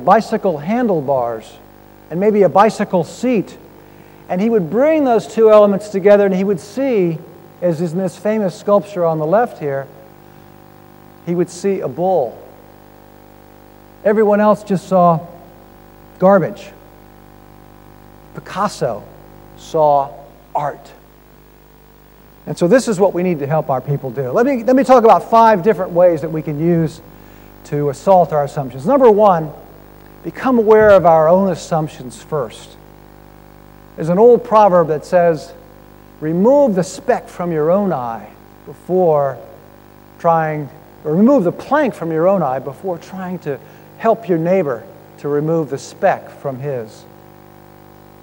bicycle handlebars and maybe a bicycle seat. And he would bring those two elements together, and he would see, as is in this famous sculpture on the left here, he would see a bull. Everyone else just saw garbage. Picasso saw art. And so this is what we need to help our people do. Let me talk about 5 different ways that we can use to assault our assumptions. Number 1, become aware of our own assumptions first. There's an old proverb that says, remove the speck from your own eye before trying, or remove the plank from your own eye before trying to help your neighbor to remove the speck from his.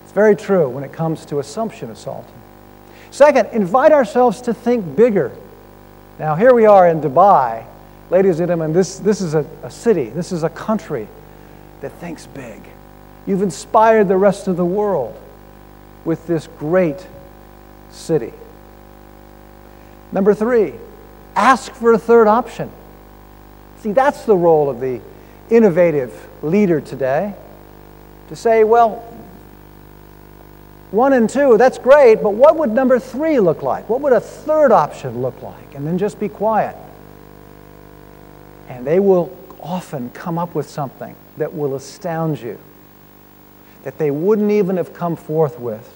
It's very true when it comes to assumption assaulting. Second, invite ourselves to think bigger. Now, here we are in Dubai. Ladies and gentlemen, this is a city, this is a country that thinks big. You've inspired the rest of the world with this great city. Number 3, ask for a third option. See, that's the role of the innovative leader today, to say, well, 1 and 2, that's great, but what would number 3 look like? What would a third option look like? And then just be quiet. And they will often come up with something that will astound you, that they wouldn't even have come forth with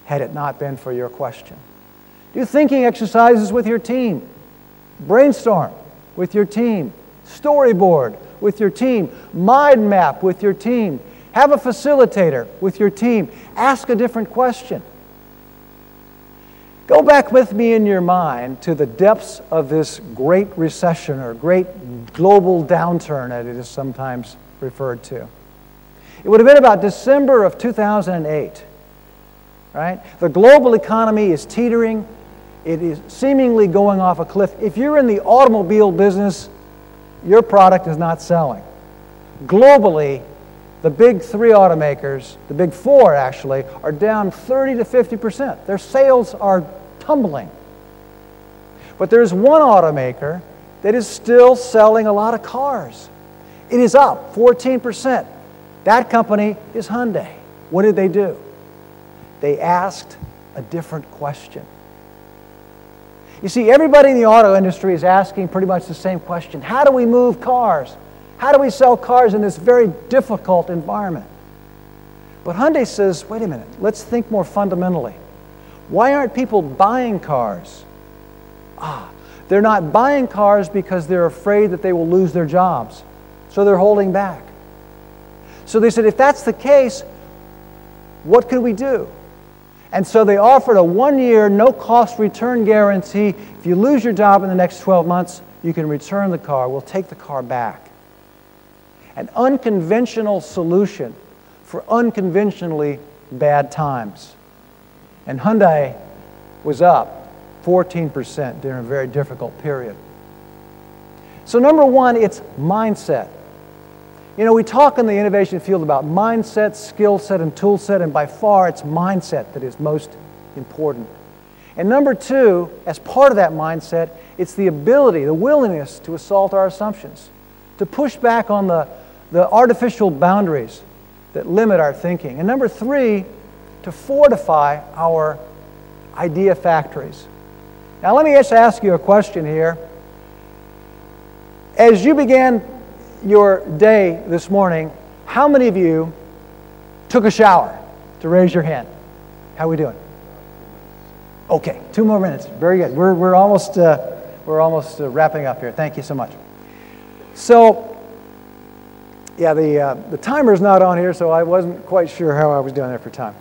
had it not been for your question. Do thinking exercises with your team. Brainstorm with your team. Storyboard with your team. Mind map with your team. Have a facilitator with your team. Ask a different question. Go back with me in your mind to the depths of this great recession or great global downturn, as it is sometimes referred to. It would have been about December of 2008. Right? The global economy is teetering. It is seemingly going off a cliff. If you're in the automobile business, your product is not selling. Globally, the big 3 automakers, the big 4 actually, are down 30 to 50%. Their sales are tumbling. But there's one automaker that is still selling a lot of cars. It is up 14%. That company is Hyundai. What did they do? They asked a different question. You see, everybody in the auto industry is asking pretty much the same question. How do we move cars? How do we sell cars in this very difficult environment? But Hyundai says, wait a minute, let's think more fundamentally. Why aren't people buying cars? They're not buying cars because they're afraid that they will lose their jobs. So they're holding back. So they said, if that's the case, what could we do? And so they offered a 1-year, no-cost return guarantee. If you lose your job in the next 12 months, you can return the car. We'll take the car back. An unconventional solution for unconventionally bad times. And Hyundai was up 14% during a very difficult period. So number 1, it's mindset. You know, we talk in the innovation field about mindset, skill set, and tool set, and by far it's mindset that is most important. And number 2, as part of that mindset, it's the ability, the willingness to assault our assumptions, to push back on the artificial boundaries that limit our thinking. And number 3, to fortify our idea factories. Now let me just ask you a question here. As you began your day this morning, how many of you took a shower? To raise your hand. How are we doing? Okay, 2 more minutes. Very good. We're almost wrapping up here. Thank you so much. So, yeah, the timer's not on here, so I wasn't quite sure how I was doing there for time.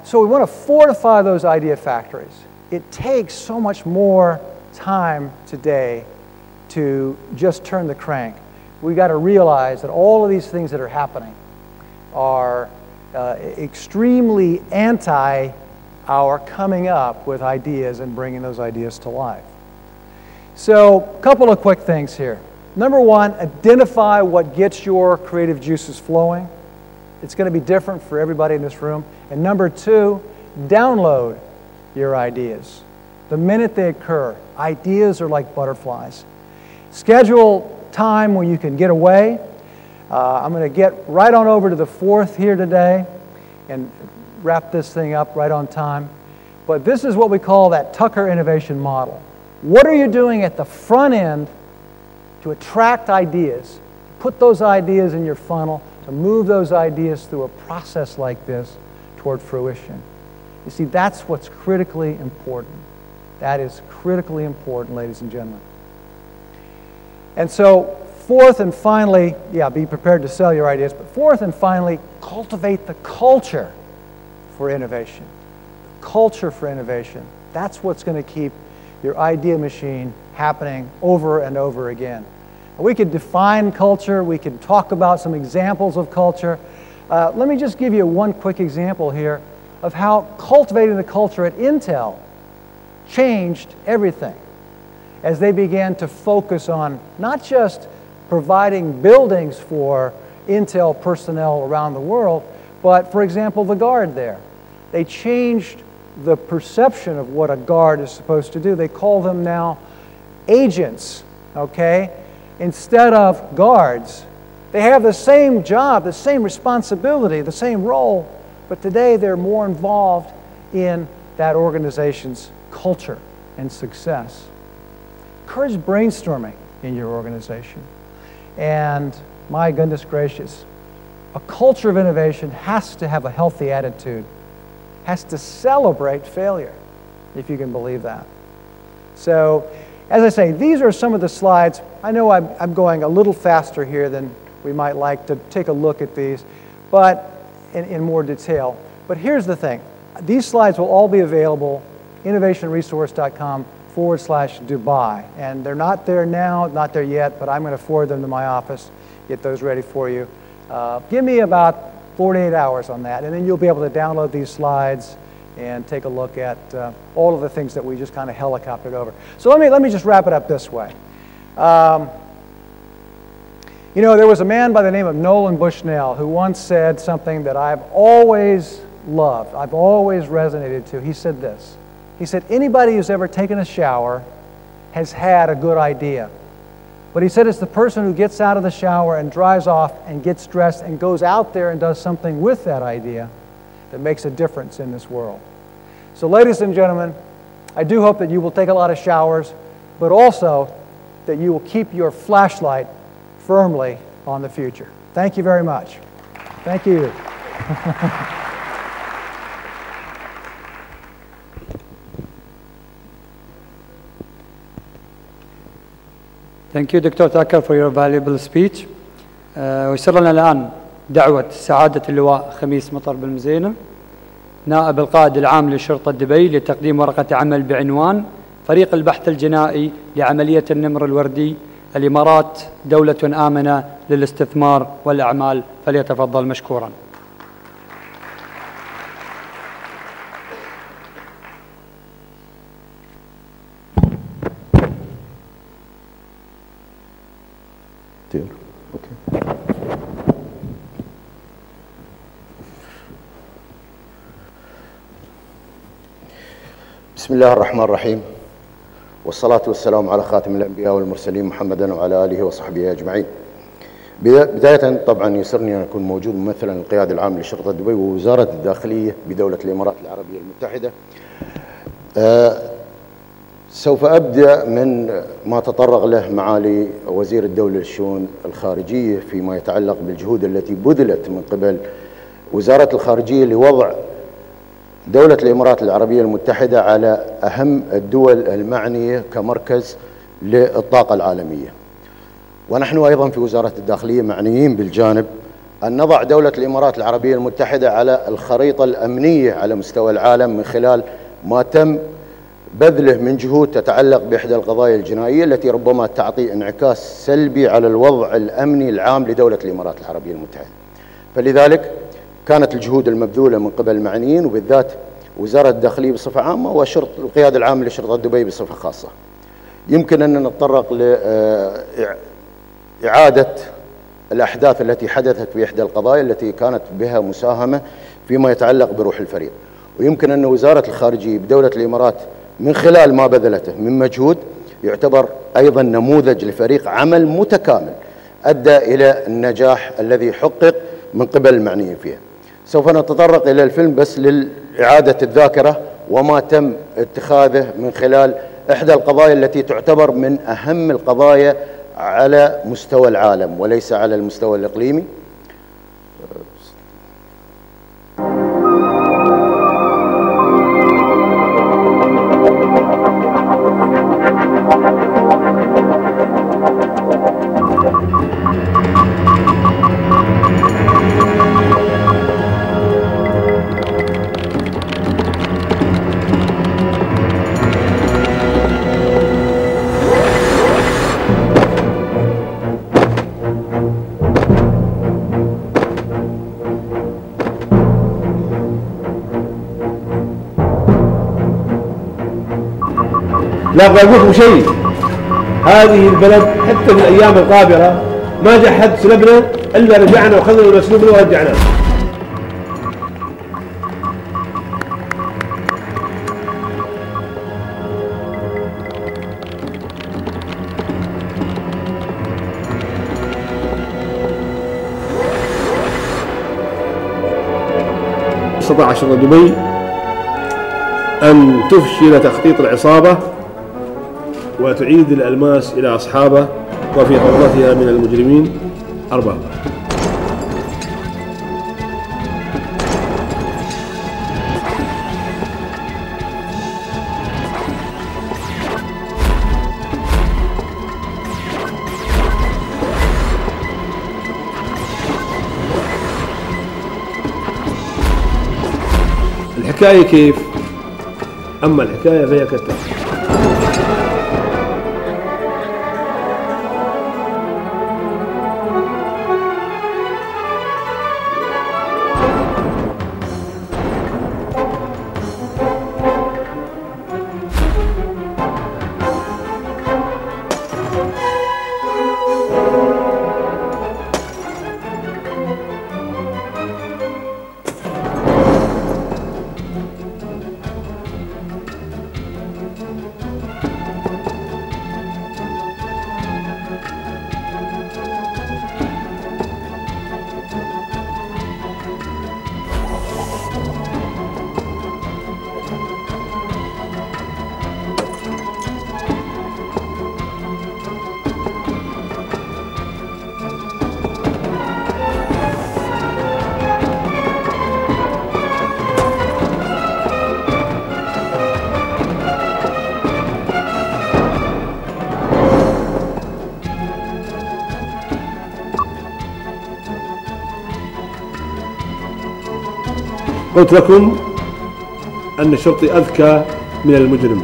So we want to fortify those idea factories. It takes so much more time today to just turn the crank. We've got to realize that all of these things that are happening are extremely anti our coming up with ideas and bringing those ideas to life. So, a couple of quick things here. Number 1, identify what gets your creative juices flowing. It's going to be different for everybody in this room. And number 2, download your ideas. The minute they occur, ideas are like butterflies. Schedule time when you can get away. I'm going to get right on over to the fourth here today and wrap this thing up right on time. But this is what we call that Tucker innovation model. What are you doing at the front end to attract ideas, put those ideas in your funnel, to move those ideas through a process like this toward fruition? You see, that's what's critically important. That is critically important, ladies and gentlemen. And so, fourth and finally, yeah, be prepared to sell your ideas, but fourth and finally, cultivate the culture for innovation. The culture for innovation. That's what's going to keep your idea machine happening over and over again. We could define culture, we could talk about some examples of culture. Let me just give you one quick example here of how cultivating the culture at Intel changed everything as they began to focus on not just providing buildings for Intel personnel around the world, but, for example, the guard there. They changed the perception of what a guard is supposed to do. They call them now agents, okay? Instead of guards. They have the same job, the same responsibility, the same role, but today they're more involved in that organization's culture and success. Encourage brainstorming in your organization. And my goodness gracious, a culture of innovation has to have a healthy attitude, has to celebrate failure, if you can believe that. So, as I say, these are some of the slides. I know I'm going a little faster here than we might like to take a look at these, but in more detail. But here's the thing. These slides will all be available, innovationresource.com/Dubai. And they're not there now, not there yet, but I'm going to forward them to my office, get those ready for you. Give me about 48 hours on that, and then you'll be able to download these slides and take a look at all of the things that we just kind of helicoptered over. So let me just wrap it up this way. You know, there was a man by the name of Nolan Bushnell who once said something that I've always loved, I've always resonated to. He said this. He said, anybody who's ever taken a shower has had a good idea. But he said it's the person who gets out of the shower and dries off and gets dressed and goes out there and does something with that idea that makes a difference in this world. So ladies and gentlemen, I do hope that you will take a lot of showers, but also that you will keep your flashlight firmly on the future. Thank you very much. Thank you. Thank you, Dr. Tucker, for your valuable speech. ويسر لنا الآن دعوة سعادة اللواء خميس مطر بالمزينة نائب القائد العام لشرطة دبي لتقديم ورقة عمل بعنوان فريق البحث الجنائي لعملية النمر الوردي الإمارات دولة آمنة للاستثمار والأعمال. فليتفضل مشكورا. بسم الله الرحمن الرحيم والصلاة والسلام على خاتم الأنبياء والمرسلين محمدا وعلى آله وصحبه أجمعين. بداية طبعا يسرني أن أكون موجود ممثلا القيادة العام لشرطة دبي ووزارة الداخلية بدولة الإمارات العربية المتحدة. سوف أبدأ من ما تطرق له معالي وزير الدولة للشؤون الخارجية فيما يتعلق بالجهود التي بذلت من قبل وزارة الخارجية لوضع دولة الإمارات العربية المتحدة على أهم الدول المعنية كمركز للطاقة العالمية. ونحن أيضا في وزارة الداخلية معنيين بالجانب أن نضع دولة الإمارات العربية المتحدة على الخريطة الأمنية على مستوى العالم من خلال ما تم بذله من جهود تتعلق بإحدى القضايا الجنائية التي ربما تعطي انعكاس سلبي على الوضع الأمني العام لدولة الإمارات العربية المتحدة. فلذلك كانت الجهود المبذولة من قبل المعنيين وبالذات وزارة الداخلية بصفة عامة والقيادة العامة لشرطة دبي بصفة خاصة. يمكن أن نتطرق لإعادة الأحداث التي حدثت في إحدى القضايا التي كانت بها مساهمة فيما يتعلق بروح الفريق. ويمكن أن وزارة الخارجية بدولة الإمارات من خلال ما بذلته من مجهود يعتبر أيضا نموذج لفريق عمل متكامل أدى إلى النجاح الذي حقق من قبل المعنيين فيها. سوف نتطرق إلى الفيلم بس لإعادة الذاكرة وما تم اتخاذه من خلال إحدى القضايا التي تعتبر من أهم القضايا على مستوى العالم وليس على المستوى الإقليمي. لا أقول لكم شيء، هذه البلد حتى في الأيام القابلة ما جاء حد سلبنا إلا رجعنا وأخذنا المسلوب ورجعناه. استطاع شرطة دبي أن تفشل تخطيط العصابة وتعيد الألماس إلى أصحابه وفي حضرتها من المجرمين أربابه. الحكاية كيف؟ أما الحكاية فهي كالتالي: قلت لكم أن الشرطي أذكى من المجرم.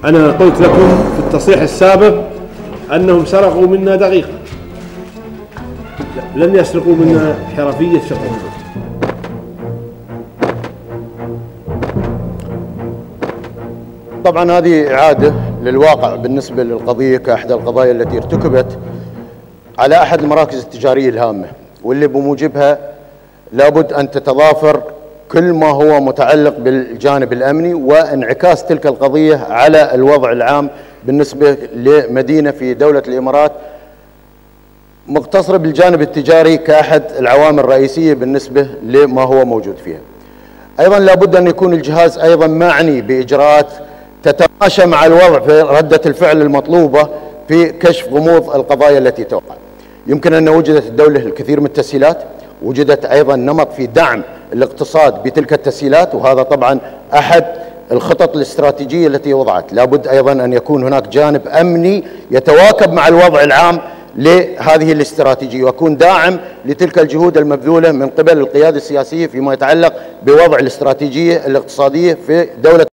أنا قلت لكم في التصريح السابق أنهم سرقوا منا دقيقة، لن يسرقوا منا حرفية شغل. طبعا هذه إعادة للواقع بالنسبة للقضية كأحدى القضايا التي ارتكبت على أحد المراكز التجارية الهامة، واللي بموجبها لابد أن تتضافر كل ما هو متعلق بالجانب الأمني وانعكاس تلك القضية على الوضع العام بالنسبة لمدينة في دولة الإمارات مقتصرة بالجانب التجاري كأحد العوامل الرئيسية بالنسبة لما هو موجود فيها. أيضا لابد أن يكون الجهاز أيضا معني بإجراءات تتماشى مع الوضع في ردة الفعل المطلوبة في كشف غموض القضايا التي توقع. يمكن أن وجدت الدولة الكثير من التسهيلات، وجدت أيضا نمط في دعم الاقتصاد بتلك التسهيلات، وهذا طبعا أحد الخطط الاستراتيجية التي وضعت. لابد أيضا أن يكون هناك جانب أمني يتواكب مع الوضع العام لهذه الاستراتيجية ويكون داعم لتلك الجهود المبذولة من قبل القيادة السياسية فيما يتعلق بوضع الاستراتيجية الاقتصادية في دولة